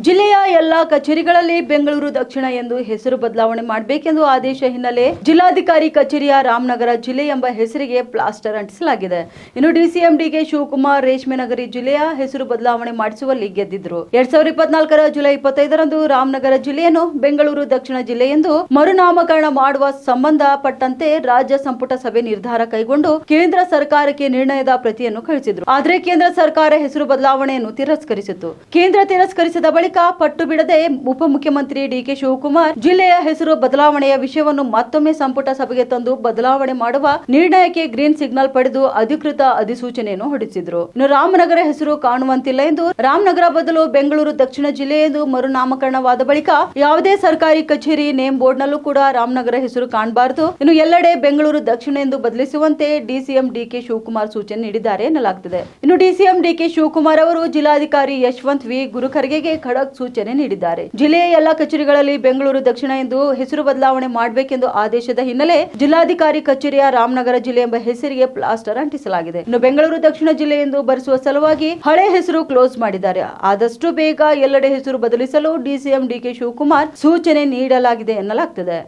ಜಿಲ್ಲೆಯ ಎಲ್ಲಾ ಕಚೇರಿಗಳಲ್ಲಿ ಬೆಂಗಳೂರು ದಕ್ಷಿಣ ಎಂದು ಹೆಸರು ಬದಲಾವಣೆ ಮಾಡಬೇಕೆಂದು ಆದೇಶ ಹಿನ್ನೆಲೆ ಜಿಲ್ಲಾಧಿಕಾರಿ ಕಚೇರಿಯ ರಾಮನಗರ ಜಿಲ್ಲೆ ಎಂಬ ಹೆಸರಿಗೆ ಪ್ಲಾಸ್ಟರ್ ಅಂಟಿಸಲಾಗಿದೆ. ಇನ್ನು ಡಿಸಿಎಂ ಡಿಕೆ ಶಿವಕುಮಾರ್ ರೇಷ್ಮೆ ನಗರಿ ಜಿಲ್ಲೆಯ ಹೆಸರು ಬದಲಾವಣೆ ಮಾಡಿಸುವಲ್ಲಿ ಗೆದ್ದಿದ್ರು. 2024 ಜುಲೈ 25ರಂದು ರಾಮನಗರ ಜಿಲ್ಲೆಯನ್ನು ಬೆಂಗಳೂರು ದಕ್ಷಿಣ ಜಿಲ್ಲೆ ಎಂದು ಮರುನಾಮಕರಣ ಮಾಡುವ ಸಂಬಂಧಪಟ್ಟಂತೆ ರಾಜ್ಯ ಸಂಪುಟ ಸಭೆ ನಿರ್ಧಾರ ಕೈಗೊಂಡು ಕೇಂದ್ರ ಸರ್ಕಾರಕ್ಕೆ ನಿರ್ಣಯದ ಪ್ರತಿಯನ್ನು ಕಳಿಸಿದ್ರು. ಆದರೆ ಕೇಂದ್ರ ಸರ್ಕಾರ ಹೆಸರು ಬದಲಾವಣೆಯನ್ನು ತಿರಸ್ಕರಿಸಿತು. ಕೇಂದ್ರ ತಿರಸ್ಕರಿಸಿದ ಬಳಿಕ ಪಟ್ಟು ಬಿಡದೆ ಉಪಮುಖ್ಯಮಂತ್ರಿ ಡಿಕೆ ಶಿವಕುಮಾರ್ ಜಿಲ್ಲೆಯ ಹೆಸರು ಬದಲಾವಣೆಯ ವಿಷಯವನ್ನು ಮತ್ತೊಮ್ಮೆ ಸಂಪುಟ ಸಭೆಗೆ ತಂದು ಬದಲಾವಣೆ ಮಾಡುವ ನಿರ್ಣಯಕ್ಕೆ ಗ್ರೀನ್ ಸಿಗ್ನಲ್ ಪಡೆದು ಅಧಿಕೃತ ಅಧಿಸೂಚನೆಯನ್ನು ಹೊರಡಿಸಿದ್ರು. ಇನ್ನು ರಾಮನಗರ ಹೆಸರು ಕಾಣುವಂತಿಲ್ಲ ಎಂದು ರಾಮನಗರ ಬದಲು ಬೆಂಗಳೂರು ದಕ್ಷಿಣ ಜಿಲ್ಲೆ ಎಂದು ಮರುನಾಮಕರಣವಾದ ಬಳಿಕ ಯಾವುದೇ ಸರ್ಕಾರಿ ಕಚೇರಿ ನೇಮ್ ಬೋರ್ಡ್ ನಲ್ಲೂ ಕೂಡ ರಾಮನಗರ ಹೆಸರು ಕಾಣಬಾರದು. ಇನ್ನು ಎಲ್ಲೆಡೆ ಬೆಂಗಳೂರು ದಕ್ಷಿಣ ಎಂದು ಬದಲಿಸುವಂತೆ ಡಿಸಿಎಂ ಡಿಕೆ ಶಿವಕುಮಾರ್ ಸೂಚನೆ ನೀಡಿದ್ದಾರೆ ಎನ್ನಲಾಗುತ್ತದೆ. ಇನ್ನು ಡಿಸಿಎಂ ಡಿಕೆ ಶಿವಕುಮಾರ್ ಅವರು ಜಿಲ್ಲಾಧಿಕಾರಿ ಯಶವಂತ್ ವಿ ಗುರುಖರ್ಗೆಗೆ ಖಡಕ್ ಸೂಚನೆ ನೀಡಿದ್ದಾರೆ. ಜಿಲ್ಲೆಯ ಎಲ್ಲಾ ಕಚೇರಿಗಳಲ್ಲಿ ಬೆಂಗಳೂರು ದಕ್ಷಿಣ ಎಂದು ಹೆಸರು ಬದಲಾವಣೆ ಮಾಡಬೇಕೆಂದು ಆದೇಶದ ಹಿನ್ನೆಲೆ ಜಿಲ್ಲಾಧಿಕಾರಿ ಕಚೇರಿಯ ರಾಮನಗರ ಜಿಲ್ಲೆ ಎಂಬ ಹೆಸರಿಗೆ ಪ್ಲಾಸ್ಟರ್ ಅಂಟಿಸಲಾಗಿದೆ. ಇನ್ನು ಬೆಂಗಳೂರು ದಕ್ಷಿಣ ಜಿಲ್ಲೆ ಎಂದು ಬರೆಸುವ ಸಲುವಾಗಿ ಹಳೆ ಹೆಸರು ಕ್ಲೋಸ್ ಮಾಡಿದ್ದಾರೆ. ಆದಷ್ಟು ಬೇಗ ಎಲ್ಲೆಡೆ ಹೆಸರು ಬದಲಿಸಲು ಡಿಸಿಎಂ ಡಿಕೆ ಶಿವಕುಮಾರ್ ಸೂಚನೆ ನೀಡಲಾಗಿದೆ ಎನ್ನಲಾಗುತ್ತದೆ.